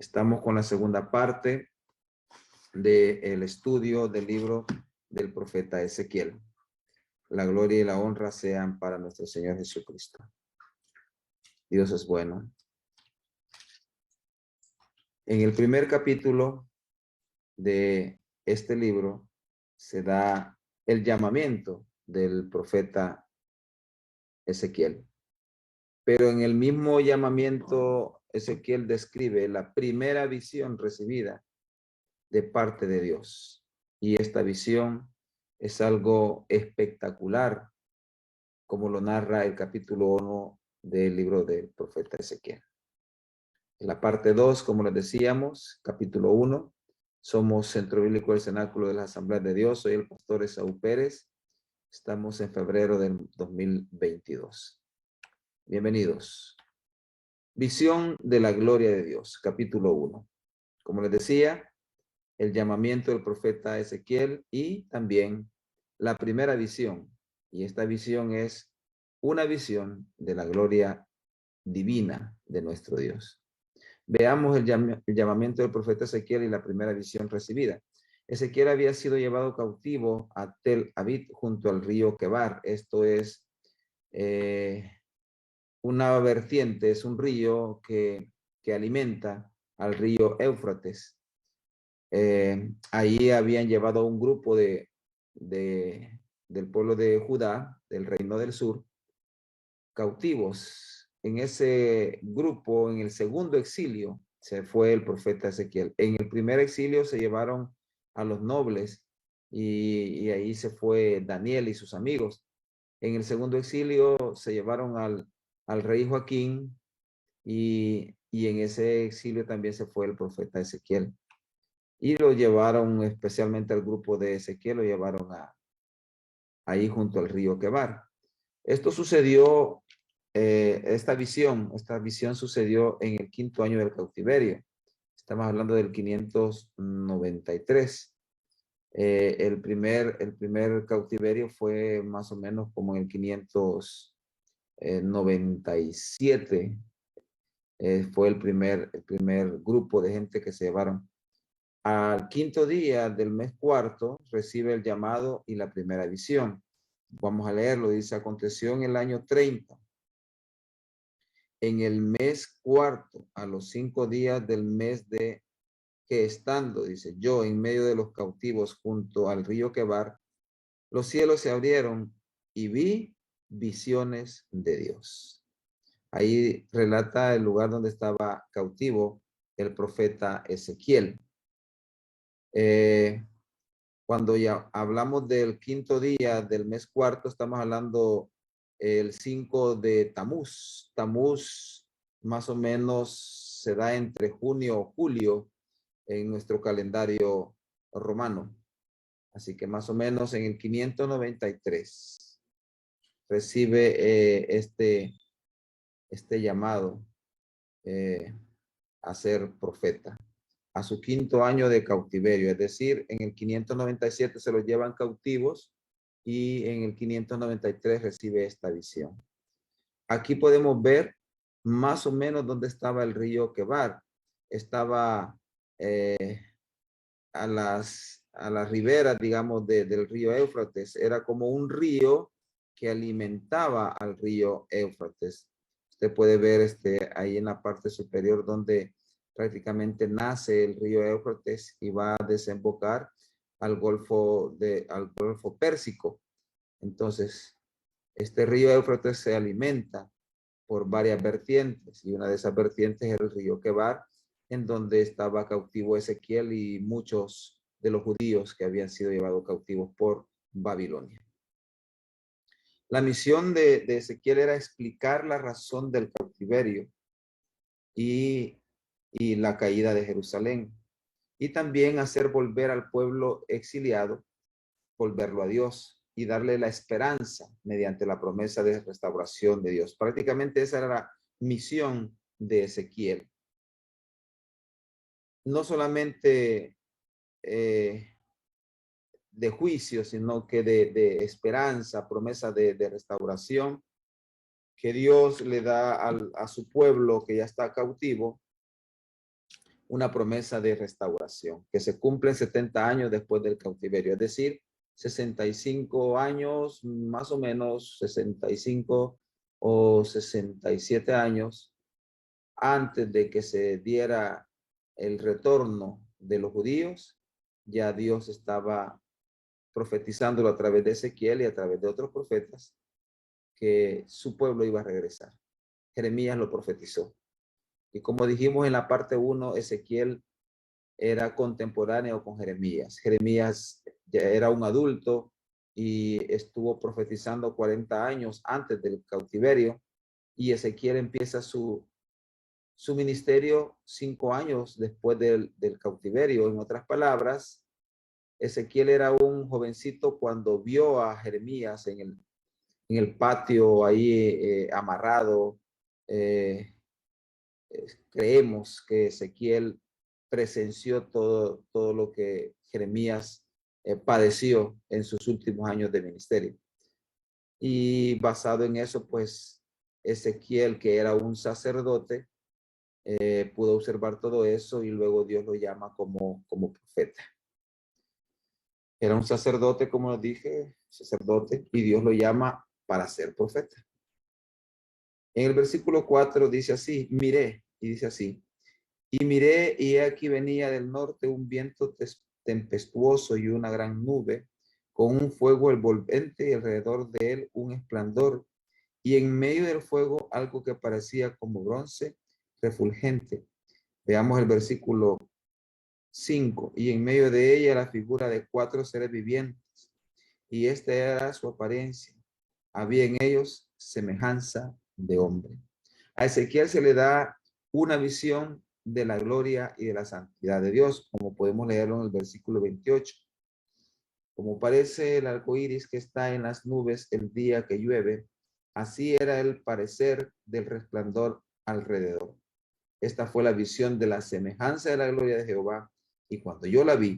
Estamos con la segunda parte del estudio del libro del profeta Ezequiel. La gloria y la honra sean para nuestro Señor Jesucristo. Dios es bueno. En el primer capítulo de este libro se da el llamamiento del profeta Ezequiel. Pero en el mismo llamamiento, Ezequiel describe la primera visión recibida de parte de Dios. Y esta visión es algo espectacular, como lo narra el capítulo 1 del libro del profeta Ezequiel. En la parte 2, como les decíamos, capítulo 1, somos Centro Bíblico del Cenáculo de la Asamblea de Dios. Soy el pastor Esaú Pérez. Estamos en febrero del 2022. Bienvenidos. Visión de la gloria de Dios, capítulo 1. Como les decía, el llamamiento del profeta Ezequiel y también la primera visión. Y esta visión es una visión de la gloria divina de nuestro Dios. Veamos el llamamiento del profeta Ezequiel y la primera visión recibida. Ezequiel había sido llevado cautivo a Tel Aviv junto al río Quebar. Esto es una vertiente, es un río que alimenta al río Éufrates. Ahí habían llevado a un grupo del pueblo de Judá, del reino del sur, cautivos. En ese grupo, en el segundo exilio, se fue el profeta Ezequiel. En el primer exilio se llevaron a los nobles y ahí se fue Daniel y sus amigos. En el segundo exilio se llevaron al rey Joaquín y en ese exilio también se fue el profeta Ezequiel. Y lo llevaron especialmente al grupo de Ezequiel, lo llevaron ahí junto al río Quebar. Esto sucedió, esta visión sucedió en el 5º año del cautiverio. Estamos hablando del 593. El primer cautiverio fue más o menos como en el 597. Fue el primer grupo de gente que se llevaron. Al 5º día del mes cuarto recibe el llamado y la primera visión. Vamos a leerlo. Dice: aconteció en el año 30, en el mes cuarto, a los 5 días del mes de que estando, dice, yo en medio de los cautivos junto al río Quebar, los cielos se abrieron y vi visiones de Dios. Ahí relata el lugar donde estaba cautivo el profeta Ezequiel. Cuando ya hablamos del 5º día del mes cuarto, estamos hablando el 5 de Tamuz. Tamuz más o menos se da entre junio o julio en nuestro calendario romano. Así que más o menos en el 593 recibe este llamado a ser profeta. A su 5º año de cautiverio, es decir, en el 597 se los llevan cautivos y en el 593 recibe esta visión. Aquí podemos ver más o menos dónde estaba el río Quebar. Estaba a las riberas, digamos, del río Éufrates. Era como un río que alimentaba al río Éufrates. Usted puede ver ahí en la parte superior donde prácticamente nace el río Éufrates y va a desembocar al Golfo Pérsico. Entonces, este río Éufrates se alimenta por varias vertientes y una de esas vertientes es el río Quebar, en donde estaba cautivo Ezequiel y muchos de los judíos que habían sido llevados cautivos por Babilonia. La misión de Ezequiel era explicar la razón del cautiverio y la caída de Jerusalén, y también hacer volver al pueblo exiliado, volverlo a Dios y darle la esperanza mediante la promesa de restauración de Dios. Prácticamente esa era la misión de Ezequiel. No solamente de juicio, sino que de esperanza, promesa de restauración que Dios le da a su pueblo que ya está cautivo, una promesa de restauración, que se cumplen 70 años después del cautiverio, es decir, 65 años, más o menos 65 o 67 años antes de que se diera el retorno de los judíos, ya Dios estaba profetizándolo a través de Ezequiel y a través de otros profetas, que su pueblo iba a regresar. Jeremías lo profetizó. Y como dijimos en la parte 1, Ezequiel era contemporáneo con Jeremías. Jeremías ya era un adulto y estuvo profetizando 40 años antes del cautiverio, y Ezequiel empieza su ministerio 5 años después del cautiverio. En otras palabras, Ezequiel era un jovencito cuando vio a Jeremías en el patio ahí amarrado. eh, Creemos que Ezequiel presenció todo lo que Jeremías padeció en sus últimos años de ministerio. Y basado en eso, pues Ezequiel, que era un sacerdote, pudo observar todo eso y luego Dios lo llama como profeta. Era un sacerdote, como dije, sacerdote, y Dios lo llama para ser profeta. En el versículo 4 dice así, miré, y dice así, y miré, y aquí venía del norte un viento tempestuoso y una gran nube, con un fuego envolvente y alrededor de él un resplandor, y en medio del fuego algo que parecía como bronce refulgente. Veamos el versículo 5. Y en medio de ella la figura de 4 seres vivientes, y esta era su apariencia. Había en ellos semejanza de hombre. A Ezequiel se le da una visión de la gloria y de la santidad de Dios, como podemos leerlo en el versículo 28. Como parece el arco iris que está en las nubes el día que llueve, así era el parecer del resplandor alrededor. Esta fue la visión de la semejanza de la gloria de Jehová, y cuando yo la vi,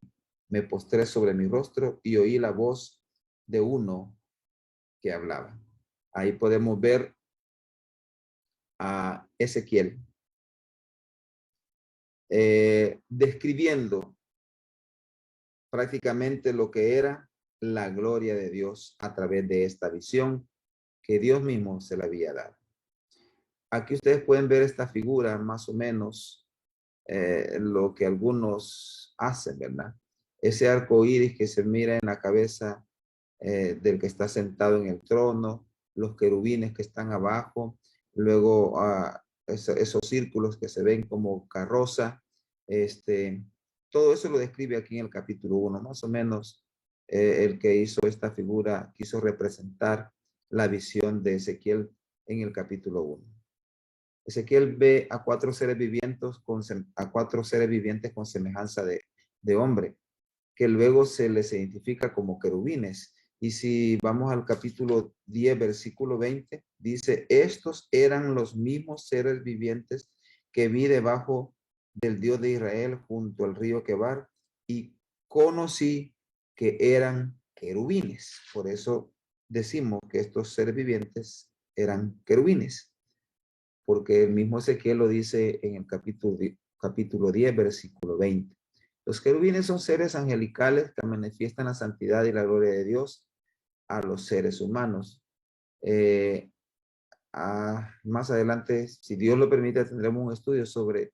me postré sobre mi rostro y oí la voz de uno que hablaba. Ahí podemos ver a Ezequiel describiendo prácticamente lo que era la gloria de Dios a través de esta visión que Dios mismo se le había dado. Aquí ustedes pueden ver esta figura, más o menos lo que algunos hacen, ¿verdad? Ese arco iris que se mira en la cabeza del que está sentado en el trono, los querubines que están abajo, luego esos círculos que se ven como carroza, todo eso lo describe aquí en el capítulo 1, más o menos. El que hizo esta figura quiso representar la visión de Ezequiel en el capítulo 1. Ezequiel ve a 4 seres vivientes con semejanza de hombre, que luego se les identifica como querubines. Y si vamos al capítulo 10, versículo 20, dice, estos eran los mismos seres vivientes que vi debajo del Dios de Israel junto al río Quebar, y conocí que eran querubines. Por eso decimos que estos seres vivientes eran querubines, porque el mismo Ezequiel lo dice en el capítulo 10, versículo 20. Los querubines son seres angelicales que manifiestan la santidad y la gloria de Dios a los seres humanos. Más adelante, si Dios lo permite, tendremos un estudio sobre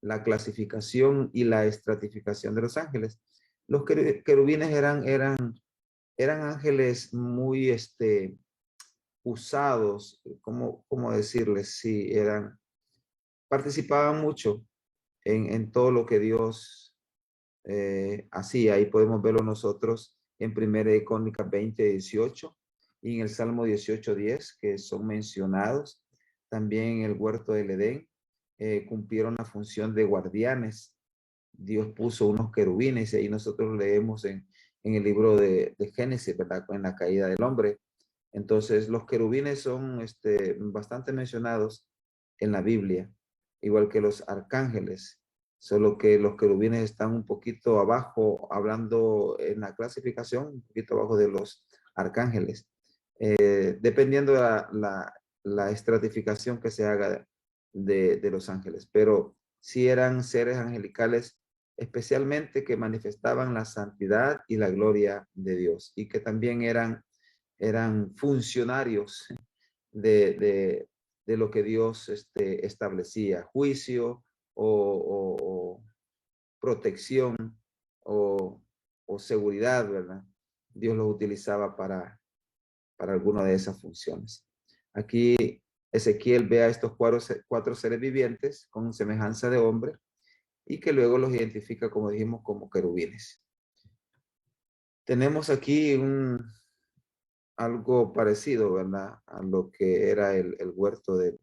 la clasificación y la estratificación de los ángeles. Los querubines eran ángeles muy usados, ¿cómo decirles? Sí, participaban mucho en todo lo que Dios hacía. Ahí podemos verlo nosotros en 1 de Crónicas 20:18 y en el Salmo 18:10, que son mencionados. También en el huerto del Edén cumplieron la función de guardianes. Dios puso unos querubines, y ahí nosotros leemos en el libro de Génesis, ¿verdad? En la caída del hombre. Entonces, los querubines son bastante mencionados en la Biblia, igual que los arcángeles, solo que los querubines están un poquito abajo, hablando en la clasificación, un poquito abajo de los arcángeles, dependiendo de la estratificación que se haga de los ángeles. Pero sí eran seres angelicales, especialmente que manifestaban la santidad y la gloria de Dios, y que también eran funcionarios de lo que Dios establecía, juicio o protección o seguridad, ¿verdad? Dios los utilizaba para alguna de esas funciones. Aquí Ezequiel ve a estos cuatro seres vivientes con semejanza de hombre y que luego los identifica, como dijimos, como querubines. Tenemos aquí algo parecido, ¿verdad? A lo que era el huerto del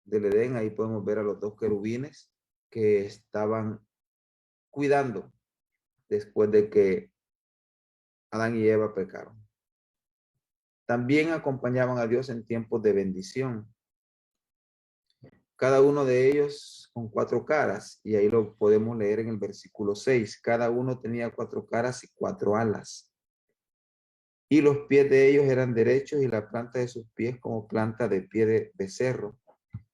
Edén. Ahí podemos ver a los dos querubines que estaban cuidando después de que Adán y Eva pecaron. También acompañaban a Dios en tiempos de bendición. Cada uno de ellos con 4 caras, y ahí lo podemos leer en el versículo 6. Cada uno tenía 4 caras y 4 alas. Y los pies de ellos eran derechos y la planta de sus pies como planta de pie de becerro.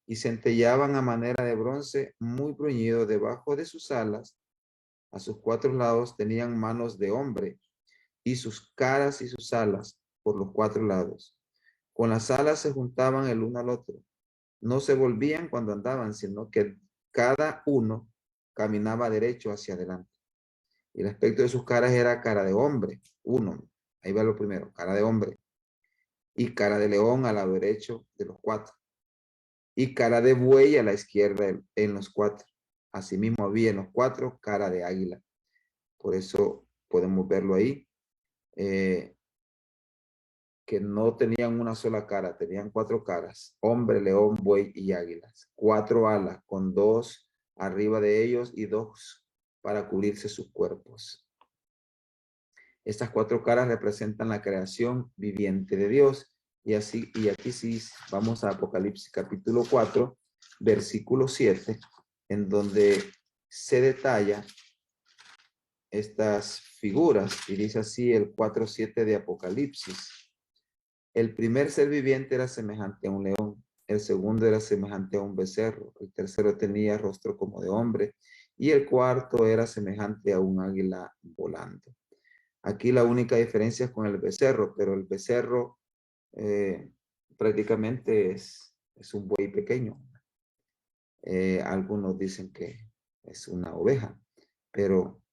Y centellaban a manera de bronce muy bruñido debajo de sus alas. A sus 4 lados tenían manos de hombre y sus caras y sus alas por los 4 lados. Con las alas se juntaban el uno al otro. No se volvían cuando andaban, sino que cada uno caminaba derecho hacia adelante. Y el aspecto de sus caras era cara de hombre, uno. Ahí va lo primero, cara de hombre. Y cara de león al lado derecho de los 4. Y cara de buey a la izquierda en los 4. Asimismo había en los 4 cara de águila. Por eso podemos verlo ahí. Que no tenían una sola cara, tenían 4 caras, hombre, león, buey y águilas, 4 alas con 2 arriba de ellos y 2 para cubrirse sus cuerpos. Estas 4 caras representan la creación viviente de Dios. Y aquí sí vamos a Apocalipsis capítulo 4, versículo 7, en donde se detalla estas figuras, y dice así el 4:7 de Apocalipsis. El primer ser viviente era semejante a un león, el segundo era semejante a un becerro, el tercero tenía rostro como de hombre y el cuarto era semejante a un águila volando. Aquí la única diferencia es con el becerro, pero el becerro prácticamente es un buey pequeño. Algunos dicen que es una oveja, pero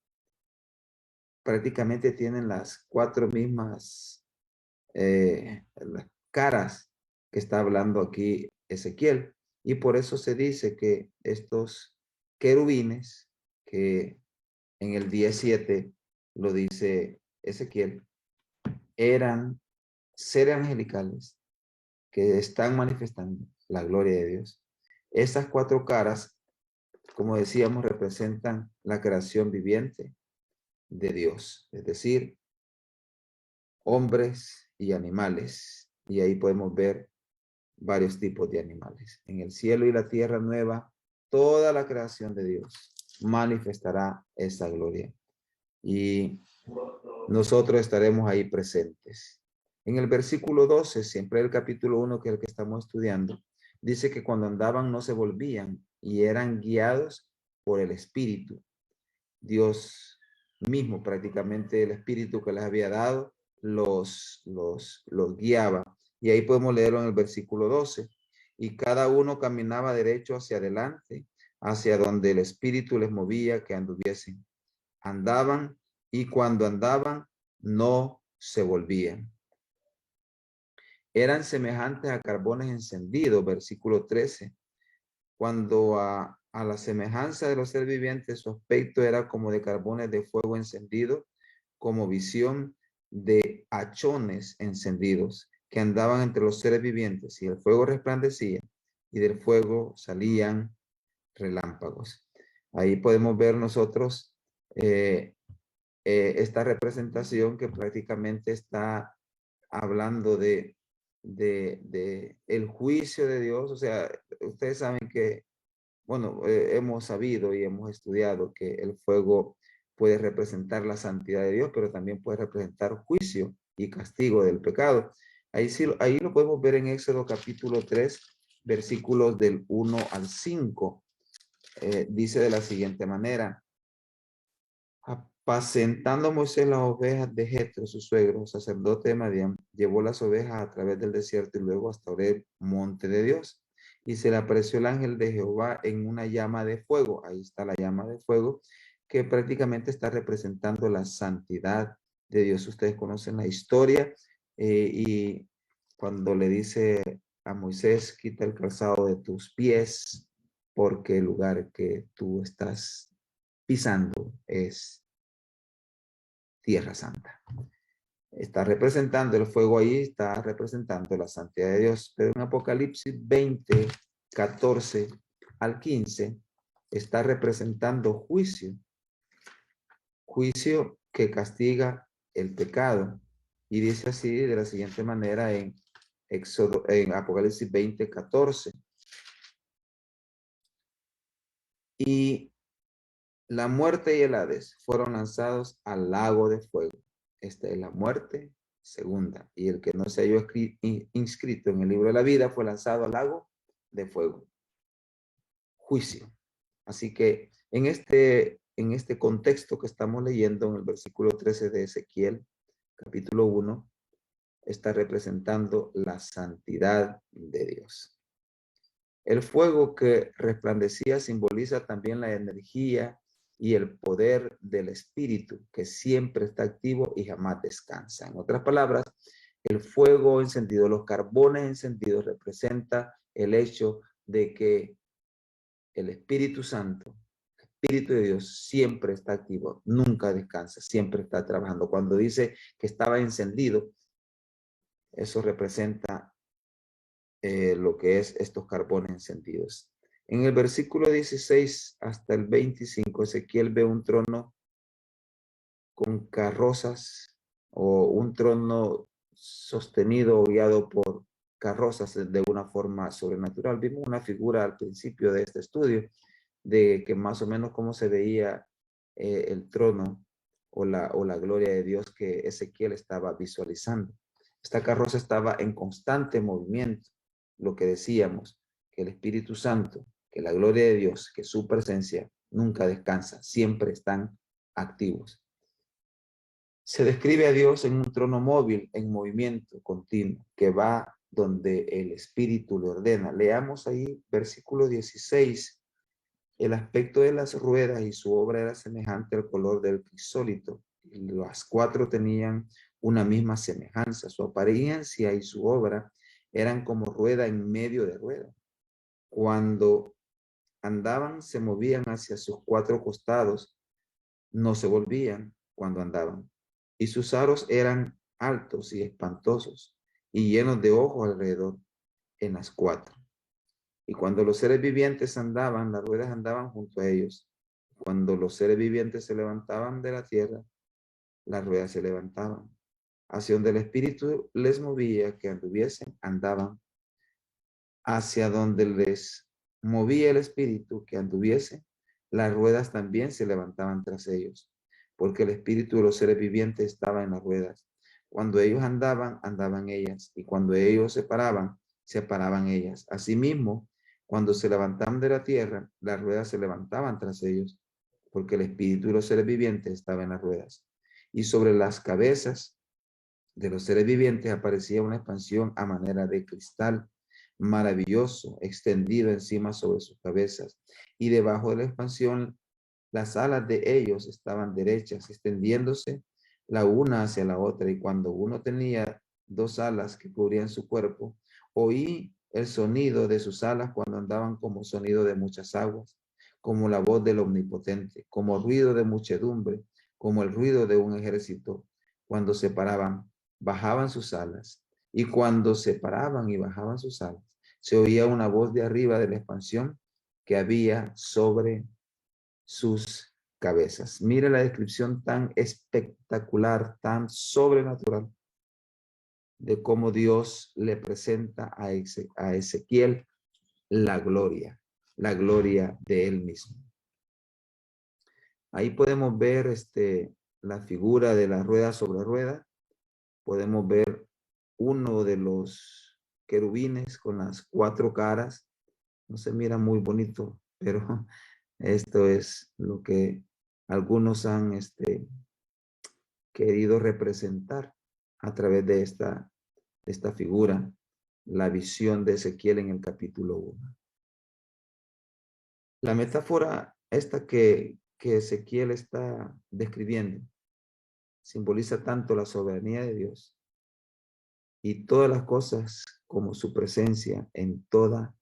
prácticamente tienen las 4 mismas las caras que está hablando aquí Ezequiel. Y por eso se dice que estos querubines, que en el 17 lo dice Ezequiel, eran seres angelicales que están manifestando la gloria de Dios. Esas 4 caras, como decíamos, representan la creación viviente de Dios, es decir, hombres y animales. Y ahí podemos ver varios tipos de animales. En el cielo y la tierra nueva, toda la creación de Dios manifestará esa gloria. Y nosotros estaremos ahí presentes. En el versículo 12, siempre el capítulo 1, que es el que estamos estudiando, dice que cuando andaban no se volvían y eran guiados por el Espíritu. Dios mismo, prácticamente el Espíritu que les había dado, los guiaba. Y ahí podemos leerlo en el versículo 12. Y cada uno caminaba derecho hacia adelante, hacia donde el Espíritu les movía que anduviesen. Andaban y cuando andaban no se volvían. Eran semejantes a carbones encendidos, versículo 13. Cuando a la semejanza de los seres vivientes, su aspecto era como de carbones de fuego encendido, como visión de hachones encendidos que andaban entre los seres vivientes, y el fuego resplandecía, y del fuego salían relámpagos. Ahí podemos ver nosotros esta representación que prácticamente está hablando de el juicio de Dios. O sea, ustedes saben que, bueno, hemos sabido y hemos estudiado que el fuego puede representar la santidad de Dios, pero también puede representar juicio y castigo del pecado. Ahí lo podemos ver en Éxodo capítulo 3, versículos del 1 al 5. dice de la siguiente manera: apacentando Moisés las ovejas de Jetro, su suegro, sacerdote de Madián, llevó las ovejas a través del desierto y luego hasta Horeb, monte de Dios. Y se le apareció el ángel de Jehová en una llama de fuego. Ahí está la llama de fuego, que prácticamente está representando la santidad de Dios. Ustedes conocen la historia, y cuando le dice a Moisés: quita el calzado de tus pies, porque el lugar que tú estás pisando es tierra santa. Está representando el fuego ahí, está representando la santidad de Dios. Pero en Apocalipsis 20, 14 al 15, está representando juicio. Juicio que castiga el pecado. Y dice así de la siguiente manera en Apocalipsis 20, 14. Y la muerte y el Hades fueron lanzados al lago de fuego. Esta es la muerte segunda. Y el que no se halló inscrito en el libro de la vida fue lanzado al lago de fuego. Juicio. Así que en este contexto que estamos leyendo, en el versículo 13 de Ezequiel, capítulo 1, está representando la santidad de Dios. El fuego que resplandecía simboliza también la energía y el poder del espíritu, que siempre está activo y jamás descansa. En otras palabras, el fuego encendido, los carbones encendidos, representa el hecho de que el Espíritu Santo, el Espíritu de Dios, siempre está activo, nunca descansa, siempre está trabajando. Cuando dice que estaba encendido, eso representa lo que es estos carbones encendidos. En el versículo 16 hasta el 25, Ezequiel ve un trono con carrozas, o un trono sostenido o guiado por carrozas de una forma sobrenatural. Vimos una figura al principio de este estudio de que más o menos cómo se veía el trono o la gloria de Dios que Ezequiel estaba visualizando. Esta carroza estaba en constante movimiento. Lo que decíamos, que el Espíritu Santo, que la gloria de Dios, que su presencia nunca descansa, siempre están activos. Se describe a Dios en un trono móvil, en movimiento continuo, que va donde el Espíritu le ordena. Leamos ahí versículo 16. El aspecto de las ruedas y su obra era semejante al color del crisólito. Las cuatro tenían una misma semejanza. Su apariencia y su obra eran como rueda en medio de rueda. Cuando andaban, se movían hacia sus cuatro costados, no se volvían cuando andaban. Y sus aros eran altos y espantosos, y llenos de ojos alrededor en las cuatro. Y cuando los seres vivientes andaban, las ruedas andaban junto a ellos. Cuando los seres vivientes se levantaban de la tierra, las ruedas se levantaban. Hacia donde el Espíritu les movía que anduviesen, andaban. Hacia donde les movía el Espíritu que anduviesen, las ruedas también se levantaban tras ellos, porque el Espíritu de los seres vivientes estaba en las ruedas. Cuando ellos andaban, andaban ellas, y cuando ellos se paraban ellas. Asimismo, cuando se levantaban de la tierra, las ruedas se levantaban tras ellos, porque el Espíritu de los seres vivientes estaba en las ruedas. Y sobre las cabezas de los seres vivientes aparecía una expansión a manera de cristal maravilloso, extendido encima sobre sus cabezas. Y debajo de la expansión, las alas de ellos estaban derechas, extendiéndose la una hacia la otra. Y cuando uno tenía dos alas que cubrían su cuerpo, oí el sonido de sus alas cuando andaban, como sonido de muchas aguas, como la voz del Omnipotente, como ruido de muchedumbre, como el ruido de un ejército. Cuando se paraban, bajaban sus alas. Y cuando se paraban y bajaban sus alas, se oía una voz de arriba de la expansión que había sobre sus cabezas. Mire la descripción tan espectacular, tan sobrenatural de cómo Dios le presenta a Ezequiel la gloria de él mismo. Ahí podemos ver la figura de la rueda sobre rueda. Podemos ver uno de los querubines con las cuatro caras. No se mira muy bonito, pero Esto es lo que algunos han querido representar a través de esta figura, la visión de Ezequiel en el capítulo 1. La metáfora esta que Ezequiel está describiendo simboliza tanto la soberanía de Dios y todas las cosas como su presencia en toda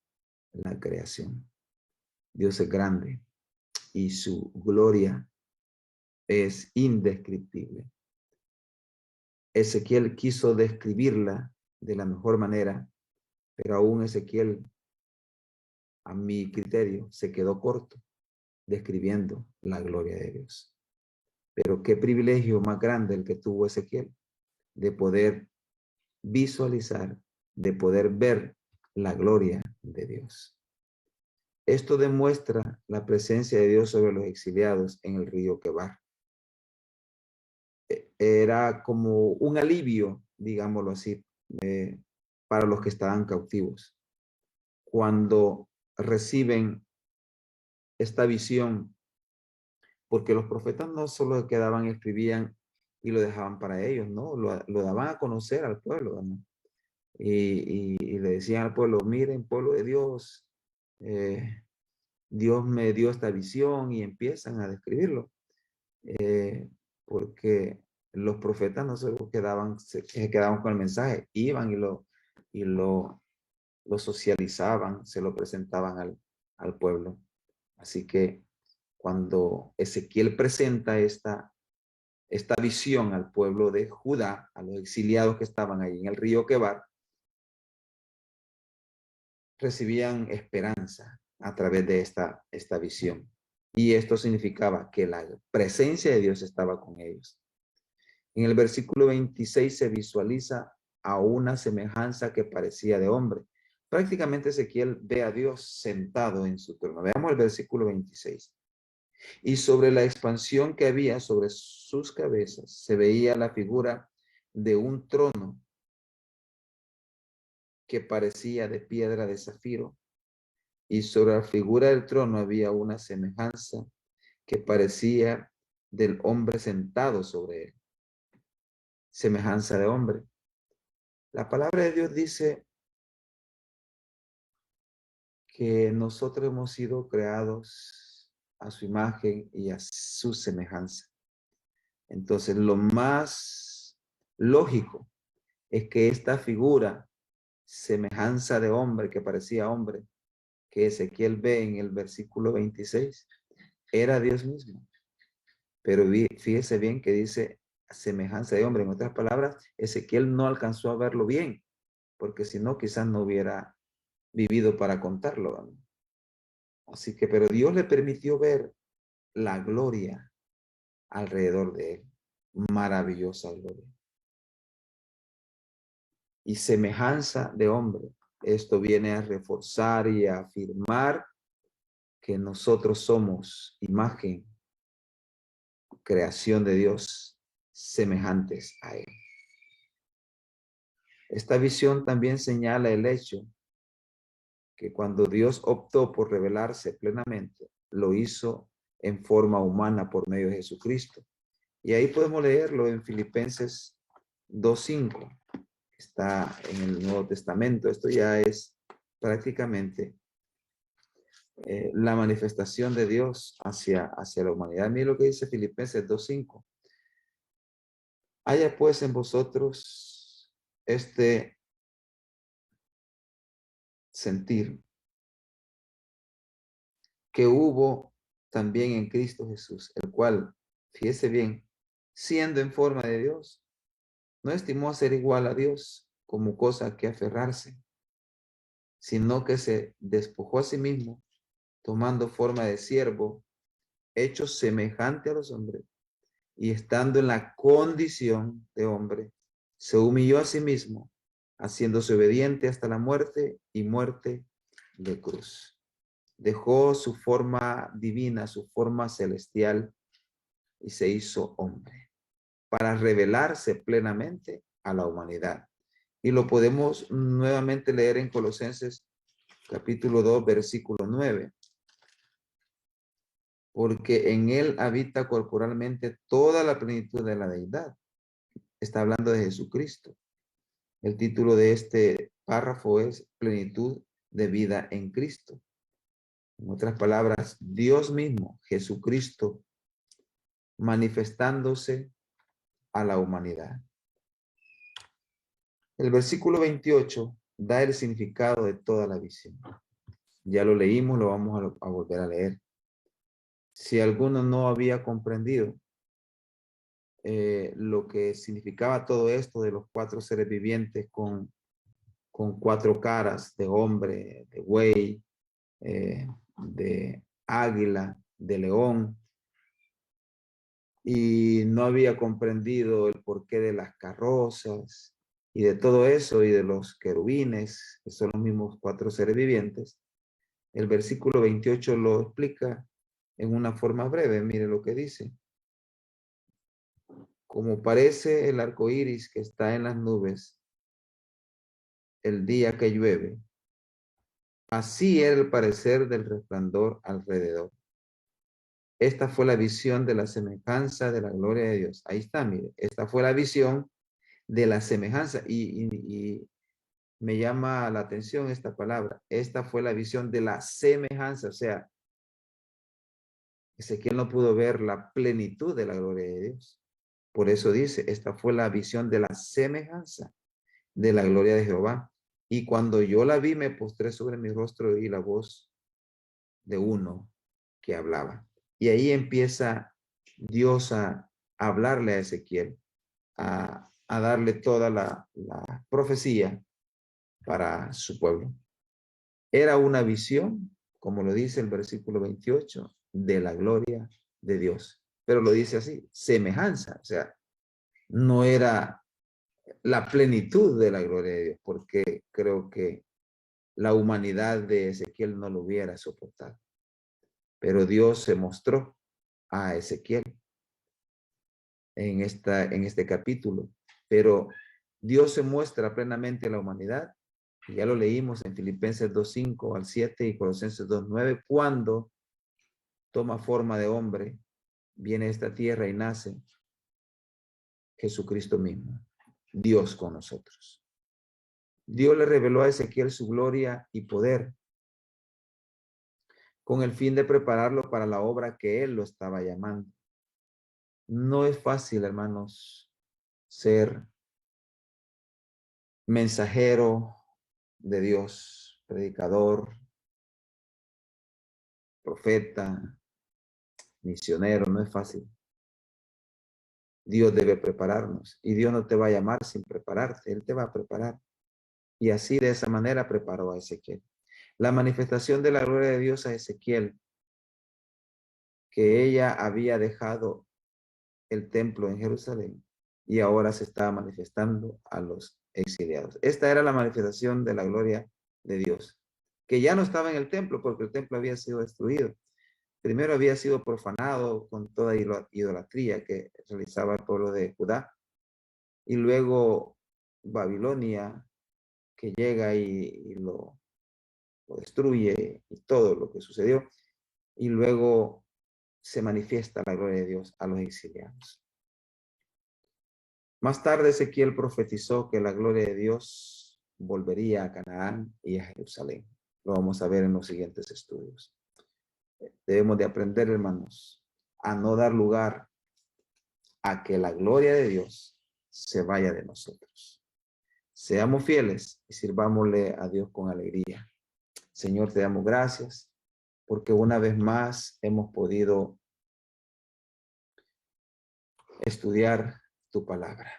la creación. Dios es grande y su gloria es indescriptible. Ezequiel quiso describirla de la mejor manera, pero aún Ezequiel, a mi criterio, se quedó corto describiendo la gloria de Dios. Pero qué privilegio más grande el que tuvo Ezequiel de poder visualizar, de poder ver la gloria de Dios. Esto demuestra la presencia de Dios sobre los exiliados en el río Quebar. Era como un alivio, digámoslo así, para los que estaban cautivos. Cuando reciben esta visión, porque los profetas no solo quedaban, escribían y lo dejaban para ellos, ¿no? Lo daban a conocer al pueblo, ¿no? Y le decían al pueblo, miren, pueblo de Dios, Dios me dio esta visión y empiezan a describirlo. Porque los profetas no solo se quedaban con el mensaje, iban y lo socializaban, se lo presentaban al pueblo. Así que cuando Ezequiel presenta esta visión al pueblo de Judá, a los exiliados que estaban ahí en el río Quebar, recibían esperanza a través de esta visión. Y esto significaba que la presencia de Dios estaba con ellos. En el versículo 26 se visualiza a una semejanza que parecía de hombre. Prácticamente Ezequiel ve a Dios sentado en su trono. Veamos el versículo 26. Y sobre la expansión que había sobre sus cabezas se veía la figura de un trono que parecía de piedra de zafiro. Y sobre la figura del trono había una semejanza que parecía del hombre sentado sobre él. Semejanza de hombre. La palabra de Dios dice que nosotros hemos sido creados a su imagen y a su semejanza. Entonces, lo más lógico es que esta figura, semejanza de hombre, que parecía hombre, que Ezequiel ve en el versículo 26, era Dios mismo. Pero fíjese bien que dice semejanza de hombre. En otras palabras, Ezequiel no alcanzó a verlo bien, porque si no, quizás no hubiera vivido para contarlo, ¿no? Así que, pero Dios le permitió ver la gloria alrededor de él. Maravillosa gloria. Y semejanza de hombre. Esto viene a reforzar y a afirmar que nosotros somos imagen, creación de Dios, semejantes a él. Esta visión también señala el hecho que cuando Dios optó por revelarse plenamente, lo hizo en forma humana por medio de Jesucristo. Y ahí podemos leerlo en Filipenses 2:5. Está en el Nuevo Testamento. Esto ya es prácticamente la manifestación de Dios hacia la humanidad. Mira lo que dice Filipenses 2:5. Haya pues en vosotros este sentir que hubo también en Cristo Jesús, el cual, fíjese bien, siendo en forma de Dios, no estimó ser igual a Dios como cosa que aferrarse, sino que se despojó a sí mismo, tomando forma de siervo, hecho semejante a los hombres, y estando en la condición de hombre, se humilló a sí mismo, haciéndose obediente hasta la muerte y muerte de cruz. Dejó su forma divina, su forma celestial, y se hizo hombre para revelarse plenamente a la humanidad. Y lo podemos nuevamente leer en Colosenses capítulo 2, versículo 9. porque en él habita corporalmente toda la plenitud de la deidad. Está hablando de Jesucristo. El título de este párrafo es Plenitud de vida en Cristo. En otras palabras, Dios mismo, Jesucristo, manifestándose a la humanidad. El versículo 28 da el significado de toda la visión. Ya lo leímos, lo vamos a volver a leer. Si alguno no había comprendido lo que significaba todo esto de los 4 seres vivientes con 4 caras de hombre, de buey, de águila, de león, y no había comprendido el porqué de las carrozas y de todo eso y de los querubines, que son los mismos 4 seres vivientes, el versículo 28 lo explica en una forma breve. Mire lo que dice. Como parece el arco iris que está en las nubes el día que llueve, así era el parecer del resplandor alrededor. Esta fue la visión de la semejanza de la gloria de Dios. Ahí está, mire. Esta fue la visión de la semejanza. Y me llama la atención esta palabra. Esta fue la visión de la semejanza. O sea, Ezequiel no pudo ver la plenitud de la gloria de Dios. Por eso dice, esta fue la visión de la semejanza de la gloria de Jehová. Y cuando yo la vi, me postré sobre mi rostro y la voz de uno que hablaba. Y ahí empieza Dios a hablarle a Ezequiel, a darle toda la profecía para su pueblo. Era una visión, como lo dice el versículo 28, de la gloria de Dios. Pero lo dice así, semejanza, o sea, no era la plenitud de la gloria de Dios, porque creo que la humanidad de Ezequiel no lo hubiera soportado. Pero Dios se mostró a Ezequiel en este capítulo. Pero Dios se muestra plenamente a la humanidad. Y ya lo leímos en Filipenses 2:5 al 7 y Colosenses 2:9, cuando toma forma de hombre, viene a esta tierra y nace Jesucristo mismo, Dios con nosotros. Dios le reveló a Ezequiel su gloria y poder con el fin de prepararlo para la obra que él lo estaba llamando. No es fácil, hermanos, ser mensajero de Dios, predicador, profeta, misionero, no es fácil. Dios debe prepararnos y Dios no te va a llamar sin prepararte, Él te va a preparar. Y así de esa manera preparó a Ezequiel. La manifestación de la gloria de Dios a Ezequiel, que ella había dejado el templo en Jerusalén y ahora se estaba manifestando a los exiliados. Esta era la manifestación de la gloria de Dios, que ya no estaba en el templo porque el templo había sido destruido. Primero había sido profanado con toda idolatría que realizaba el pueblo de Judá. Y luego Babilonia, que llega y lo destruye y todo lo que sucedió. Y luego se manifiesta la gloria de Dios a los exiliados. Más tarde Ezequiel profetizó que la gloria de Dios volvería a Canaán y a Jerusalén. Lo vamos a ver en los siguientes estudios. Debemos de aprender, hermanos, a no dar lugar a que la gloria de Dios se vaya de nosotros. Seamos fieles y sirvámosle a Dios con alegría. Señor, te damos gracias porque una vez más hemos podido estudiar tu palabra.